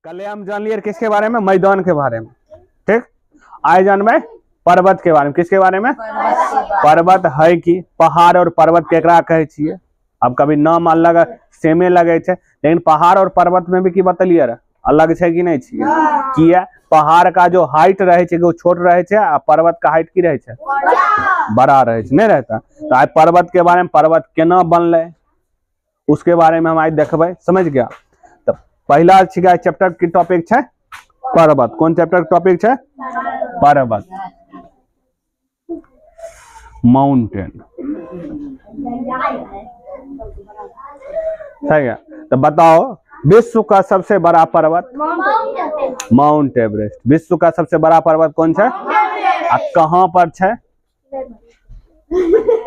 कल हम जान लिए किसके बारे में, मैदान के बारे में। ठीक, आए जानबे पर्वत के बारे में। किसके बारे में? पर्वत है कि पहाड़ और पर्वत केकरा कहे छिए। अब कभी नाम अलग सेमे लगे छे, लेकिन पहाड़ और पर्वत में भी की बतलिए अलग छे कि नहीं छिए। किया पहाड़ का जो हाइट रहे छे वो छोट रहे छे, आ पर्वत का हाइट की रहे छे बड़ा रहे छे, नहीं रहता। तो आज पर्वत के बारे में, पर्वत केना बनले उसके बारे में हम आज देखबे। समझ गया? तो पहला चैप्टर की टॉपिक है पर्वत। कौन चैप्टर का टॉपिक है? पर्वत, माउंटेन। सही है। तो बताओ विश्व का सबसे बड़ा पर्वत? Mount Everest. विश्व का सबसे बड़ा पर्वत कौन है? कहाँ पर है?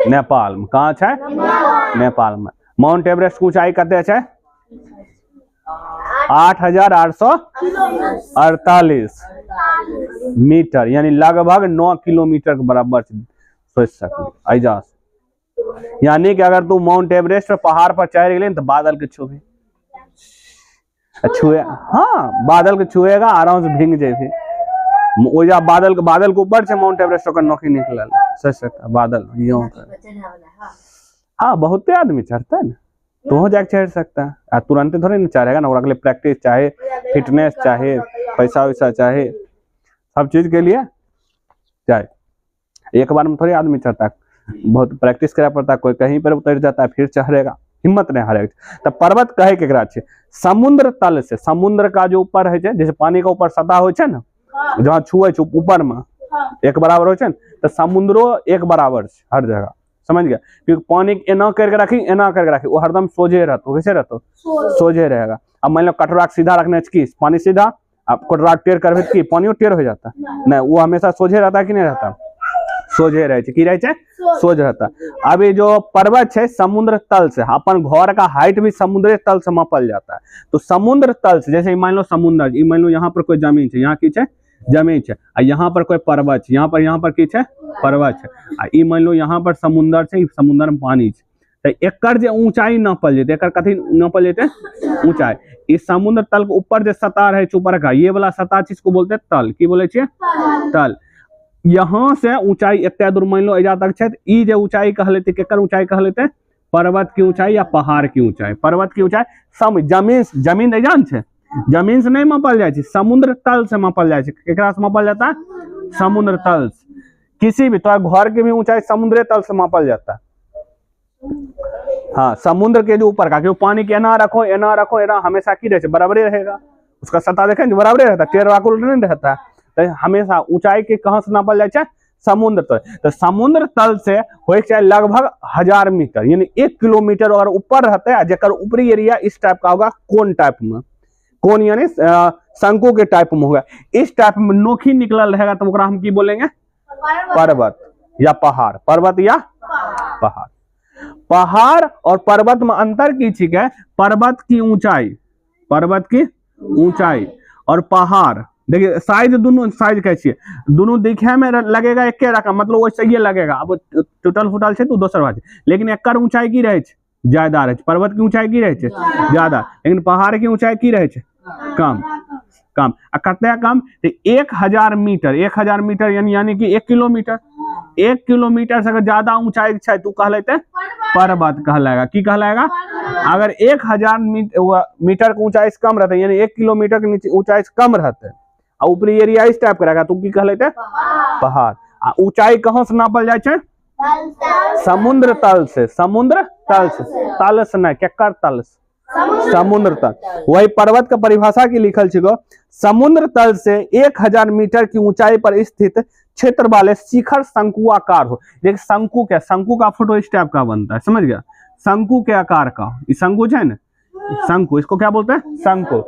नेपाल में। कहाँ है? नेपाल में। माउंट एवरेस्ट की ऊंचाई कते है? 8,848 मीटर, यानी लगभग 9 किलोमीटर के बराबर। सोच सकते ऐजा, यानी कि अगर तू माउंट एवरेस्ट पहाड़ पर चढ़ गए तो बादल के छुए, हाँ बादल के छुएगा, आराम से भींग जाए। ओजा बादल के ऊपर से माउंट एवरेस्ट का नोकी निकल। सोच सकता बादल यूं। हाँ बहुते आदमी चढ़ता है ना, तो हो जाके चढ़ सकता है। तुरंत थोड़ी ना चढ़ेगा ना, और अगले प्रैक्टिस चाहे, फिटनेस चाहे, पैसा वैसा चाहे, सब चीज के लिए चाहे। एक बार में थोड़ी आदमी चढ़ता है, बहुत प्रैक्टिस करना पड़ता है। कोई कहीं पर उतर जाता है फिर चढ़ेगा, हिम्मत नहीं हारेगा। तो पर्वत कहे केकरा छे? समुद्र तल से, समुद्र का जो ऊपर है, जैसे पानी का ऊपर सतह हो ना, जहाँ छुए ऊपर में एक बराबर हो, तो समुद्रो एक बराबर हर जगह। समझ गया? क्योंकि पानी एना करके रखी, एना करके रखी, वो हरदम सोझे रहतो। कैसे रहतो? सोझे रहेगा। अब मान लो कटोरा सीधा रखने की, पानी सीधा, अब कटोरा टेढ़ करबे की पानी टेढ़ हो जाता नहीं, वो हमेशा सोझे रहता है कि नहीं रहता? सोझे रहे की रहे छे? सोझ रहता। अब ये जो पर्वत है समुद्र तल से, अपन घर का हाइट भी समुद्र तल से मापल जाता है। तो समुद्र तल से, जैसे मान लो समुद्र, मान लो यहाँ पर कोई जमीन है, यहाँ की है जमीन है, यहाँ पर कोई पर्वत है, यहाँ पर की है पर्वत है, मान लो यहाँ पर समुद्र से, समुद्र में पानी है, तो एकर जो ऊंचाई नापल जेते, एकर कथी नापल जेते? ऊंचाई। इस समुद्र तल के ऊपर जो सतह है ऊपर का, ये वाला सतह चीज को बोलते हैं तल। की बोले छे? तल। यहाँ से ऊंचाई इतना दूर मान लो एजा तक है, ई जो ऊंचाई कह लेते, केकर ऊंचाई कह लेते? पर्वत की ऊंचाई या पहाड़ की ऊंचाई। पर्वत की ऊंचाई जमीन एजान छे, जमीन से नहीं मापल जाए, समुद्र तल से मापल जाए। केकरा से मापल जाता है? समुद्र तल से। किसी भी तो घर की भी ऊंचाई समुद्र तल से मापल जाता है। हाँ, समुद्र के जो ऊपर का, क्योंकि पानी के एना रखो, एना रखो, एना हमेशा की रहे बराबर रहेगा। उसका सतह देखें बराबर रहता, टेढ़ वाकुल नहीं रहता। तो हमेशा ऊंचाई के कहां से नापल जाए? समुद्र तल। तो समुद्र तल से हो चाहे लगभग 1000 मीटर, यानी 1 किलोमीटर अगर ऊपर रहते हैं, जेकर ऊपरी एरिया इस टाइप का होगा, कोन टाइप में, कोन यानी शंकु के टाइप में होगा, इस टाइप में नोखी निकलल रहेगा, तो हम की बोलेंगे? पर्वत या पहाड़। पर्वत या पहाड़। पहाड़ और पर्वत में अंतर की चीज है? पर्वत की ऊंचाई, पर्वत की ऊंचाई और पहाड़, देखिए साइज, दोनों साइज कैसी है, दोनों दिखे में लगेगा एक रकम, मतलब वैसे ये लगेगा। अब टूटल फुटल से तो दोसर बात है, लेकिन एकर ऊंचाई की रहे ज्यादा रहे। पर्वत की ऊंचाई की रहे ज्यादा, लेकिन पहाड़ की ऊंचाई की रहे कम। कम कते कम? 1000 मीटर। 1000 मीटर यानी कि 1 किलोमीटर। 1 किलोमीटर से अगर ज्यादा ऊंचाई है तू कह लेते पर्वत कहलाएगा। की कहलाएगा? अगर 1000 मीटर की ऊंचाई से कम रहता है, यानी 1 किलोमीटर के नीचे ऊंचाई से कम रहता है, और ऊपरी एरिया इस टाइप का रहेगा, तो की कह लेते पहाड़। ऊंचाई कहाँ से नापल जाए? समुद्र तल से। समुद्र तल से, तल से नहीं, केकर तल से? समुद्र तल। वही पर्वत का परिभाषा की लिखल छिको, समुद्र तल से 1000 मीटर की ऊंचाई पर स्थित क्षेत्र वाले शिखर शंकुआकार हो। देख शंकु क्या, शंकु का फोटो इस टाइप का बनता है। समझ गया? शंकु के आकार का, शंकु है ना, शंकु, इसको क्या बोलते हैं? शंकु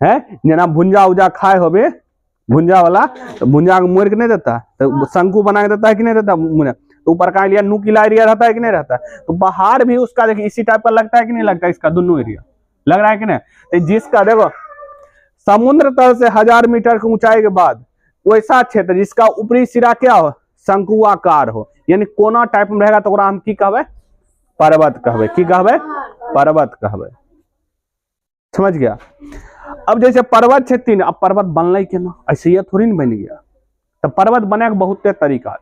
है। जना भुंजा उजा खाए हो बे, भुंजा वाला, तो भुंजा मोड़ के नहीं देता, तो शंकु बना के देता है कि नहीं देता? तो ऊपर का एरिया नुकीला एरिया रहता है कि नहीं रहता? तो बाहर भी उसका देखिए इसी टाइप का लगता है कि नहीं लगता? इसका दोनों एरिया लग रहा है कि नहीं? तो जिसका देखो समुद्र तल से 1000 मीटर की ऊंचाई के बाद वैसा क्षेत्र जिसका ऊपरी सिरा क्या हो? शंकुआकार हो, यानी कोना टाइप में रहेगा, तो हम की कहबे? पर्वत कहबे। की कहबे? पर्वत कहबे। समझ गया? अब जैसे पर्वत छे 3, अब पर्वत बनल केना, ऐसे ही थोड़ी न बन गया। तो पर्वत बने के बहुते तरीका है।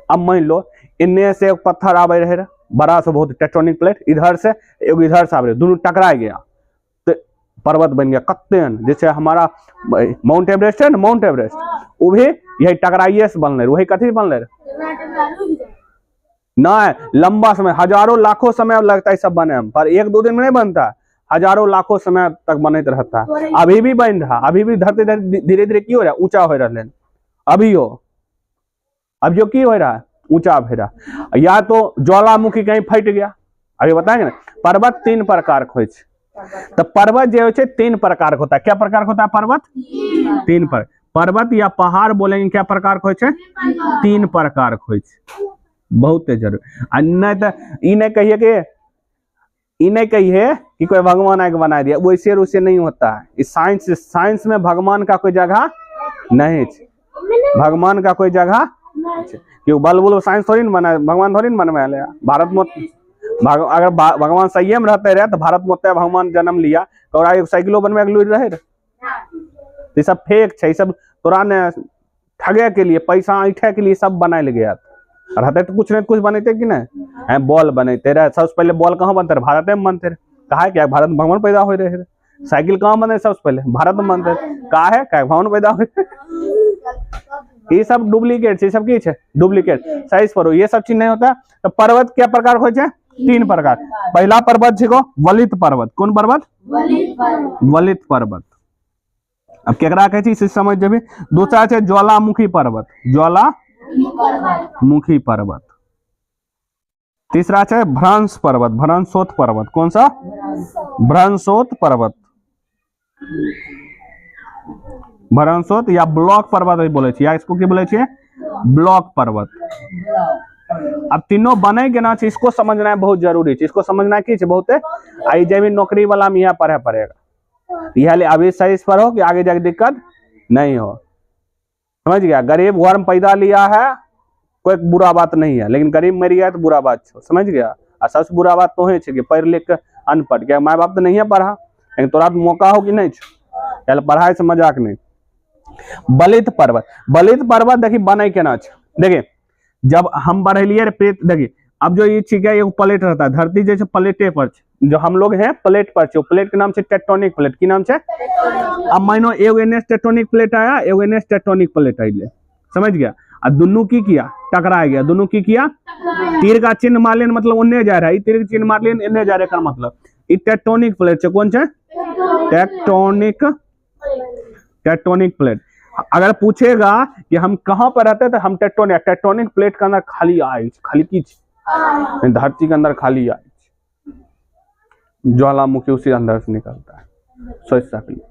अब मान लो इन्ने से एक पत्थर आवे रहे बड़ा सा बहुत टेक्टोनिक प्लेट, इधर से एगो इधर से आवे, दोनों टकरा गया तो पर्वत बन गया। कत्ते जैसे हमारा माउंट एवरेस्ट है ना, माउंट एवरेस्ट वो भी यही टकराइए से बनल, वही कथी बनल ना, लंबा समय हजारों लाखों समय लगता है सब बने, पर 1-2 दिन में नहीं बनता, हजारों लाखों समय तक बनते रहता है। अभी भी बन रहा, अभी भी धरती धीरे धीरे की हो रहा है, ऊंचा हो रहा है। अभी हो, अब जो की हो रहा है, ऊंचा हो रहा, या तो ज्वालामुखी कहीं फट गया। अभी बताएंगे ना, पर्वत 3 प्रकार के होय छे। तो पर्वत जो है 3 प्रकार का होता है। क्या प्रकार का होता है पर्वत? 3 पर पर्वत या पहाड़ बोलेंगे क्या प्रकार के होय छे? 3 प्रकार के होय छे। बहुत जरूरी, नहीं तो ई नहीं कहिए कि कोई भगवान आके बना दिया, वैसे वैसे नहीं होता है। इस साइंस में भगवान का कोई जगह नहीं है, भगवान का कोई जगह क्यों बल साइंस थोड़ी ना बना, भगवान थोड़ी ना बनवा ले। भारत में अगर भगवान संयम रहते रहे तो भारत में भगवान जन्म लिया तो एक साइकिलो बनवा के लुर रहे। तो सब फेक है, सब तोरा ने ठगे के लिए, पैसा ऐठे के लिए सब बनाए गया। रहते तो कुछ नहीं कुछ बनते कि नहीं, बॉल बनते रहे। सबसे पहले बॉल कहाँ बनते रहे? भारत में बनते रहे। कहा है क्या भारत में भगवान पैदा हो रहे? साइकिल कहाँ बने? सबसे पहले भारत में बनते रहे। कहा है क्या भगवान पैदा हो रहे? ये सब डुप्लीकेट है, सब की है डुप्लीकेट। साइज पर ये सब चीज नहीं होता। तो पर्वत क्या प्रकार हो? 3 प्रकार। पहला पर्वत है वलित पर्वत। कौन पर्वत? वलित पर्वत। अब केकरा कहे इसे समझ जेबे। दूसरा है ज्वालामुखी पर्वत, ज्वालामुखी पर्वत। तीसरा है भ्रंश पर्वत, भ्रंशोत पर्वत। कौन सा? भ्रंशोत पर्वत, भ्रंशोत या ब्लॉक पर्वत बोले या इसको की बोले छे? ब्लॉक पर्वत। अब तीनों बने के ना, इसको समझना है बहुत जरूरी है। इसको समझना की बहुत है, आई जेबी नौकरी वाला में यह पढ़े पड़ेगा। यह अभी सही पर हो कि आगे जाके दिक्कत नहीं हो। समझ गया? गरीब घर में पैदा लिया है कोई बुरा बात नहीं है, लेकिन गरीब मर गया तो बुरा बात है। समझ गया? और सबसे बुरा बात तो है कि पढ़ लिख अनपढ़, क्या माँ बाप तो नहीं है पढ़ा, लेकिन तोरा मौका हो कि नहीं, पढ़ाई से मजाक नहीं। बलित पर्वत, बलित पर्वत देखिए बने केना छे। देखिए जब हम बढ़ेलिए प्रेत, देखिए अब जो ये चीज है ये प्लेट रहता है, धरती जैसे प्लेटे पर जो हम लोग हैं प्लेट पर, प्लेट के नाम से टेक्टोनिक प्लेट। की नाम से? अब मानो एगो एनएस टेक्टोनिक प्लेट आया, एगो एनएस टेक्टोनिक प्लेट आइले। समझ गया? और दोनों की किया टकरा गया, दोनों की किया तीर का चिन्ह मार लेन, मतलब उन्ने जा रहा है, तीर का चिन्ह मार लेन इन्ने जा रहा है, मतलब ये टेक्टोनिक प्लेट है। कौन सा? Tectonic plate. अगर पूछेगा कि हम कहां पर रहते हैं तो हम टेक्टोनिक प्लेट के अंदर खाली आए, खाली की धरती के अंदर खाली आए, ज्वालामुखी उसी अंदर से निकलता है। सोच सकली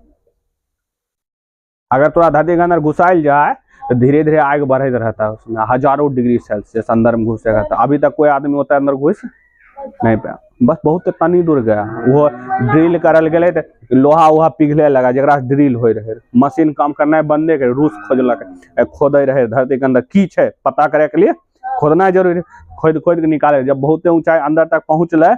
अगर थोड़ा धरती के अंदर घुसाइल जाए तो धीरे धीरे आग बढ़ते रहता है, उसमें हजारों डिग्री सेल्सियस अंदर में घुसेगा। तो अभी तक कोई आदमी होता है अंदर घुस नहीं पाया, बस बहुत तनी दूर गया। वो ड्रिल करल गए तो लोहा वोहा पिघले लगा, जरा ड्रिल हो रहे, मशीन काम करना बंदे के रूस खोजलक, खोदे रहे धरती के अंदर की है पता करे के लिए खोदना जरूरी, खोद के निकाले। जब बहुत ऊंचाई अंदर तक पहुंचले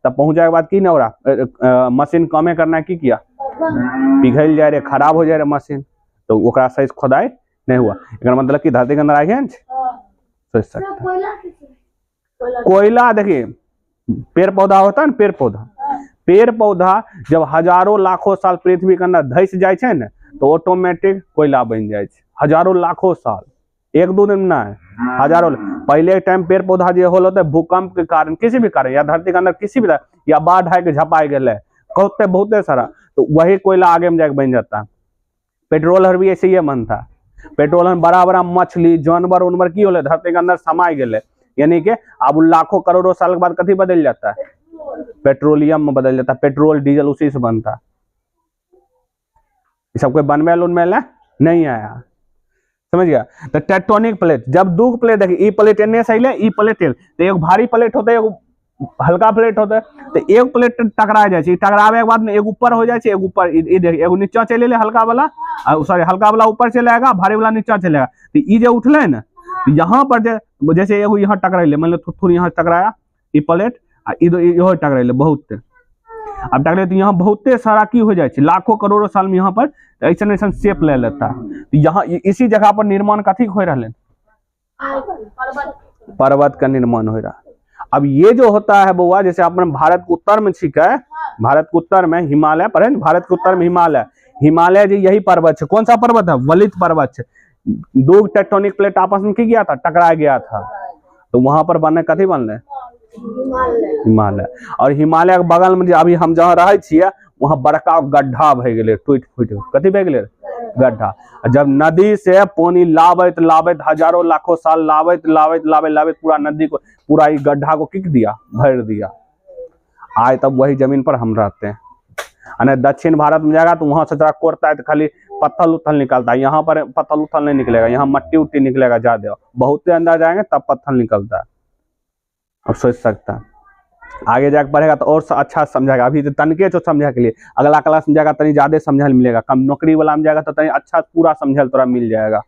तब पहुंचे के बाद की नहीं हो रहा, मशीन कमे करना की किया, पिघल जाए रहे, खराब हो जाए रहे मशीन, तो ओकरा सही खोदाई नहीं हुआ। एक मतलब कि धरती के अंदर आ गए। सोच सकते कोयला, देखिए पेड़ पौधा होता है ना, पेड़ पौधा जब हजारों लाखों साल पृथ्वी के अंदर धस जाए छे ना तो ऑटोमेटिक कोयला बन जाए छे। हजारों लाखों साल, 1-2 दिन ना है, हजारों। पहले टाइम पेड़ पौधा जो होता है भूकंप के कारण, किसी भी कारण, या धरती के अंदर किसी भी या बाढ़ आके झपाई गए कहते बहुत सारा, तो वही कोयला आगे में जाके बन जाता है। पेट्रोल हर भी ऐसे ही बनता है। पेट्रोल बड़ा बड़ा मछली जानवर उनवर की होले धरती के अंदर समाई गए, यानी कि अब लाखों करोड़ों साल के बाद कथी बदल जाता है? पेट्रोलियम में बदल जाता है। पेट्रोल डीजल उसी से बनता है। सब कोई बनवे नहीं आया। समझ गया? तो टेक्टोनिक प्लेट, जब 2 प्लेट देखिए, ई प्लेट एने से अइले, ई प्लेट एल, तो एक भारी प्लेट होता है, एक हल्का प्लेट होता है। तो एक प्लेट टकरा जाए, टकरावे के बाद में एक ऊपर हो जाए, एक ऊपर, एगो नीचा चले ले हल्का वाला, सॉरी हल्का वाला ऊपर चले आएगा, भारी वाला नीचा चलेगा। तो ये जो उठले ना, यहाँ पर जैसे एगो यहाँ टकराइले, मान लो थोड़ी यहाँ टकराया ई प्लेट, इधर यहाँ टकराइले बहुत। अब देख ले तो यहाँ बहुते सारा की हो जाए, लाखों करोड़ों साल में यहाँ पर ऐसा ऐसा शेप ले लेता है। तो यहाँ इसी जगह पर निर्माण कथी हो रहा है, पर्वत का निर्माण हो रहा है। अब ये जो होता है बउआ, जैसे अपने भारत के उत्तर में छिका है, भारत के उत्तर में हिमालय पर है, भारत के उत्तर में हिमालय, हिमालय जी यही पर्वत है। कौन सा पर्वत है? वलित पर्वत है। दो टेक्टोनिक प्लेट आपस में की गया था, टकरा गया था, तो वहां पर बनने कथी बनले? हिमालय। और हिमालय के बगल में अभी हम जहाँ रहे छियै वहां बड़का गड्ढा भे गेले, टूट फूट कथी भे गेले? गड्ढा। जब नदी से पानी लाबत लाबत हजारों लाखों साल लाबत लाबत लाबत लाबत पूरा नदी को, पूरा ये गड्ढा को किक दिया, भर दिया। आज तब वही जमीन पर हम रहते हैं। अने दक्षिण भारत में जाएगा तो वहां से जरा कोरता है तो खाली पत्थल उत्थल निकलता है, यहाँ पर पत्थल उत्थल नहीं निकलेगा, यहाँ मट्टी उट्टी निकलेगा ज्यादा, बहुत अंदर जाएंगे तब पत्थल निकलता है। अब सोच सकता है आगे जाकर पढ़ेगा तो और अच्छा समझाएगा। अभी तो तनके जो समझा के लिए, अगला क्लास में जाएगा तनी ज्यादा समझल मिलेगा, कम नौकरी वाला में जाएगा तो तनी अच्छा पूरा समझल तोरा मिल जाएगा।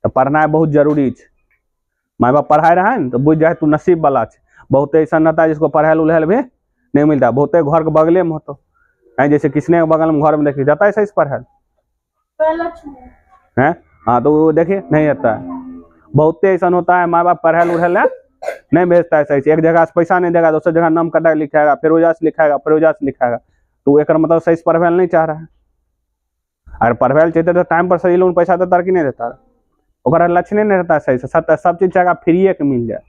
तो पढ़ना है बहुत जरूरी है। माँ बाप पढ़ाए रहा है तो बुझ जाए तू नसीब वाला है। बहुत ऐसा रहता है जिसको पढ़ाल उलहल भी नहीं मिलता, बहुत घर के बगले में हो तो जैसे किसने के बगल में घर में देखिए जाता है सही पढ़ाल है, हाँ तो देखिए नहीं आता है। बहुत ऐसा होता है माँ बाप पढ़ाल उड़हल नहीं भेजता है सही से, एक जगह से पैसा नहीं देगा दूसरी जगह नाम कटा लिखाएगा, फिर वजह से लिखाएगा, फिर वजह से लिखाएगा, तो एक मतलब सही से पढ़वेल नहीं चाह रहा है। अगर पढ़वेल चाहते तो टाइम पर सही लोग पैसा देता कि नहीं देता, और लक्ष्य नहीं रहता है सही से। सब चीज चाहेगा फ्री के मिल जाए,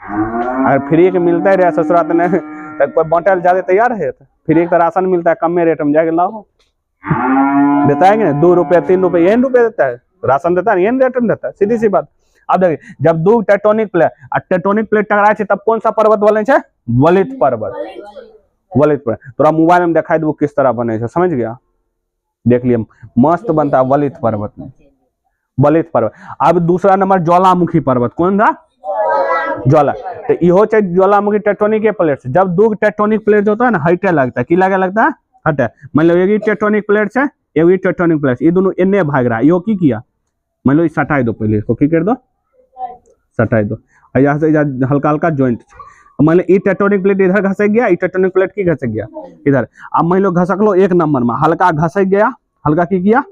अगर फ्री के मिलता ही रहे ससुरात ने तो कोई बांटे ज्यादा तैयार है। फ्री का राशन मिलता है कम रेट में, जाके लाओ, देता है कि नहीं? 2 रुपये 3 रुपये यही रुपये देता है, राशन देता है यही रेट में देता है, सीधी सी बात। अब देखिए जब दो टेक्टोनिक प्लेट टकराए तब कौन सा पर्वत बने छे? वलित पर्वत। वलित पर्वत तोरा मोबाइल में दिखाई देबो किस तरह बने छे, समझ गया? देख लिया मस्त बनता है वलित पर्वत में, वलित पर्वत। अब दूसरा नंबर ज्वालामुखी पर्वत, कौन सा? ज्वाला। तो इहो छे ज्वालामुखी टेक्टोनिक के प्लेट से। जब दो टेक्टोनिक प्लेट होता है ना हटे लगता है, की लगे लगता है? हटे। मान लो एक टेक्टोनिक प्लेट से एक टेक्टोनिक प्लेट, ये दोनों एने भाग रहा है, यो की किया? मान लो सटाई दो, पहले इसको की कर दो, सटाई दो, यहाँ से हल्का हल्का ज्वाइंट। मान लो ये टेक्टोनिक प्लेट इधर घसक गया, ये टेक्टोनिक प्लेट की घसक गया इधर। अब मान लो घसक लो एक नंबर में, हल्का घसक गया, हल्का की किया?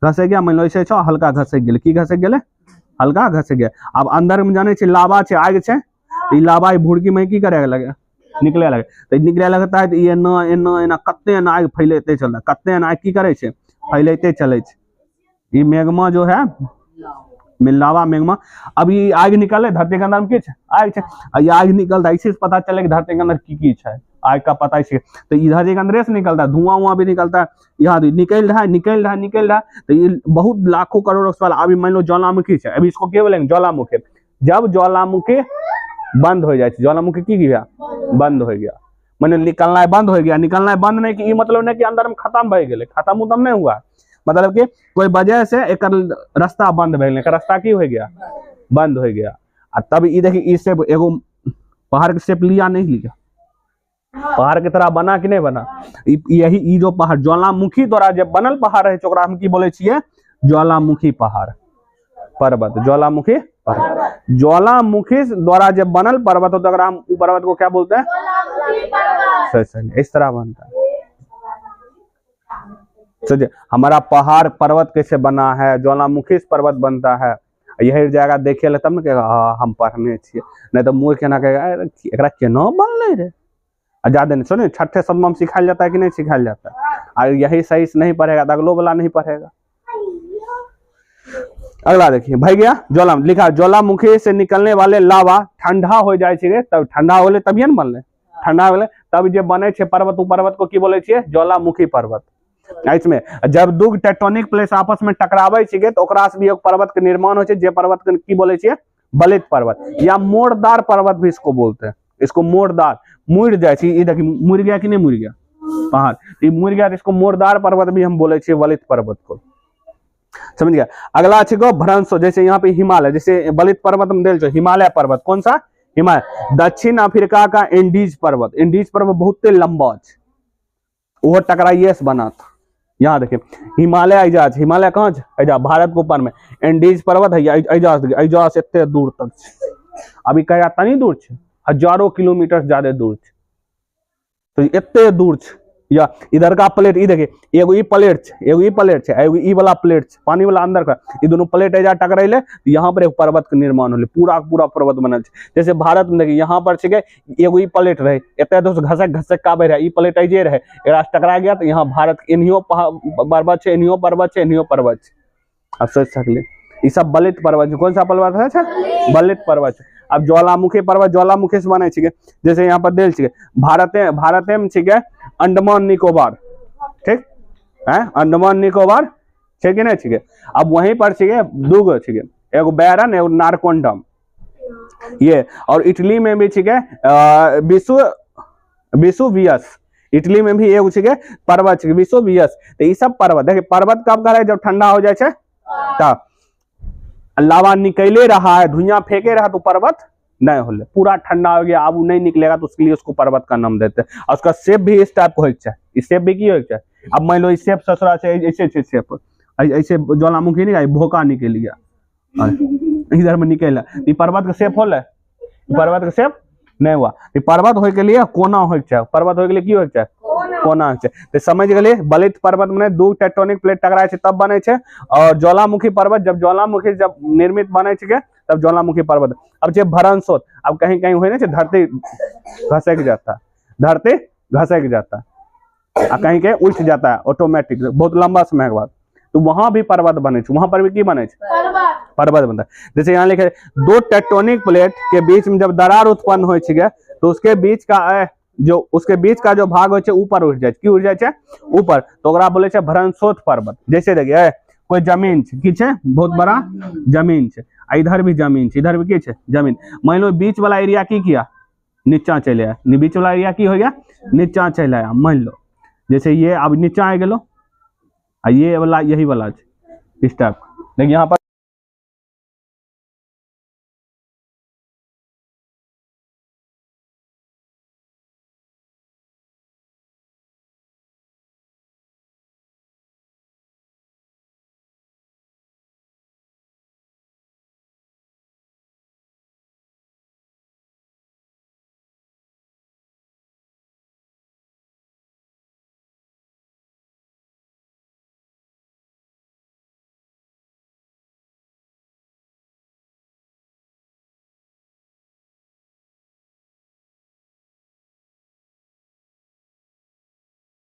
घसक गया। मान लो ऐसे छो हल्का घसक गेले, की घसक गेले? हल्का घसक गया। अब अंदर में जाने छे लावा छे, आग छे, ई लावा ई भुड़की में की करे लगे? निकले लगे। तो निकले लगता है तो ये न एना एना कत्ते न आग फैलते चलता, कत्ते न आग की करे छे? फैलते चले छे। ये मेगमा जो है मिलावा मेगमा, अब ये आग निकले धरती के अंदर में किछ आग छे, ये आग निकलता इसी से पता चले कि धरती के अंदर की है, आग का पता इसी। तो इधर के अंदर से निकलता है, धुआं भी निकलता है, यहाँ निकल रहा है। तो ये बहुत लाखों करोड़ों साल। अभी मान लो ज्वालामुखी है, अभी इसको क्या बोलेंगे? ज्वालामुखी। जब ज्वालामुखी बंद हो जाए, ज्वालामुखी की गया? बंद हो गया, मैंने निकलना है बंद हो गया। निकलना है बंद नहीं कि मतलब नहीं कि अंदर में खत्म हो गए, खत्म उतम नहीं हुआ, मतलब कि कोई वजह से एक रास्ता बंद भइल, रास्ता की हो गया? बंद हो गया। तब ये देखिए इससे एगो पहाड़ के शेप लिया नहीं लिया, पहाड़ की तरह बना कि नहीं बना? यही जो पहाड़ ज्वालामुखी द्वारा जब बनल पहाड़ है ओकरा हम की बोले छिए? ज्वालामुखी पहाड़ पर्वत, ज्वालामुखी पर्वत। ज्वालामुखी द्वारा जब बनल पर्वत हो तो अगर हम पर्वत को क्या बोलते हैं? इस तरह बनता है। सोचिए हमारा पहाड़ पर्वत कैसे बना है, ज्वालामुखी पर्वत बनता है। यही जाएगा देखे ले तब ना कहेगा हाँ हम पढ़ने छिए, नहीं तो मुँह केना कहेगा एकरा केना बनले रे। ज्यादा नहीं सुने, छठे सदमा में सिखाया जाता है कि नहीं सिखाया जाता है? और यही सही से नहीं पढ़ेगा तो अगलो वाला नहीं पढ़ेगा। अगला देखिए भाई गया ज्वालामुखी, लिखा ज्वालामुखी से निकलने वाले लावा ठंडा हो जाए छे, तब ठंडा होले तभी न बनले, ठंडा होले तब जे बने छे पर्वत, उ पर्वत को की बोले छिए? ज्वालामुखी पर्वत। इसमें जब दो टेक्टोनिक प्लेट आपस में टकरावे छे तो ओकरा से भी एक पर्वत के निर्माण हो छे, जे पर्वत के की बोले छिए? वलित पर्वत या मोड़दार पर्वत भी इसको बोलते हैं। इसको मोड़दार, मुड़ जाए छे, ये देखिए मुड़ गया कि नहीं मुड़ गया पहाड़, ये मुड़ गया, इसको मोड़दार पर्वत भी हम बोले छिए वलित पर्वत को, समझ गया? अगला छे गो भ्रंश, जैसे यहाँ पे हिमालय, जैसे वलित पर्वत में देल छे हिमालय पर्वत, कौन सा? हिमालय। दक्षिण अफ्रीका का एंडीज पर्वत, एंडीज पर्वत बहुत लंबा है, वो टकराइए से बना था। यहाँ देखिए हिमालय एजाज, हिमालय कहाँ है? एजाज भारत के ऊपर में, एंडीज पर्वत है एजाज से इतने दूर तक छे। अभी कह तनी दूर छे, हजारों किलोमीटर ज्यादा दूर छे, तो इतने दूर छे। या इधर का प्लेट, ई देखिए एगो ई प्लेट छे, एगो ई प्लेट छे, एगो ई वाला प्लेट छे, पानी वाला अंदर का, ये दोनों प्लेट एजा टकराइले, यहाँ पर एक पर्वत के निर्माण होले, पूरा पूरा पर्वत बनल छे। जैसे भारत में देखिए यहाँ पर छे एगो ई प्लेट रहे, एते दोस्त घसक घसक काबे रहे, ई प्लेट एजे रहे, एकरा से टकरा गया तो यहाँ भारत इन्हियो पर्वत छे, इन्हियो पर्वत छे, इन्हियो पर्वत छे। अब सोच सकले ई सब बलित पर्वत, कौन सा पर्वत है? बलित पर्वत। अब ज्वालामुखी पर्वत ज्वालामुखी से बने छिके, जैसे यहाँ पर देल छिके भारते में छिके अंडमान निकोबार, ठीक है, अंडमान निकोबार छे कि नहीं छिके। अब वहीं पर छिके दूगो छिके, एगो बैरन एगो नारकोंडम, ये। और इटली में भी छिके विसुवियस, इटली में भी एगो छिके पर्वत छिके विसुवियस। तो ये सब पर्वत देखिए, पर्वत कब करे? जब ठंडा हो जाए छे तब लावा निकले रहा है, धुआं फेंके रहा तो पर्वत नहीं होले, पूरा ठंडा हो गया, अब वो नहीं निकलेगा तो उसके लिए उसको पर्वत का नाम देते हैं। और उसका शेप भी इस टाइप को होना चाहिए, इस शेप भी की होना चाहिए। अब मान लो इस शेप ससुरा से ऐसे शेप, ऐसे ज्वालामुखी नहीं, भोका निकल गया इधर में निकला, ये पर्वत का शेप होले? पर्वत का शेप नहीं हुआ। पर्वत होए के लिए कोना होके चाहिए, पर्वत होए के लिए की होके चाहिए? कोना होके चाहिए। तो समझ गए, बलित पर्वत में दो टेक्टोनिक प्लेट टकराए छे तब बने छे। और ज्वालामुखी पर्वत जब ज्वालामुखी जब निर्मित बने छे तब ज्वालामुखी पर्वत। अब जे भरणस्रोत, अब कहीं कहीं हुए ना धरती घसक जाता, धरती घसक जाता, कहीं के उठ जाता है ऑटोमेटिक बहुत लंबा समय के बाद, तो वहां भी पर्वत बने छे, वहां पर भी की बने छे? पर्वत बनता है। जैसे यहाँ लिखे दो टेक्टोनिक प्लेट के बीच में जब दरार उत्पन्न हो तो उसके बीच का जो भाग हो ऊपर उठ जाए, की उठ जाए ऊपर, तो ओकरा बोले छे भरणस्रोत पर्वत। जैसे देखिए कोई जमीन छे, की छे? बहुत बड़ा जमीन छे, इधर भी जमीन छे, इधर भी की छे? जमीन। मान लो बीच वाला एरिया की किया? नीचा चले आया, बीच वाला एरिया की हो गया? नीचा चले आया। मान लो जैसे ये अब नीचा आ गेलो, ये वाला यही वाला छे इस टाइप, लेकिन यहाँ पर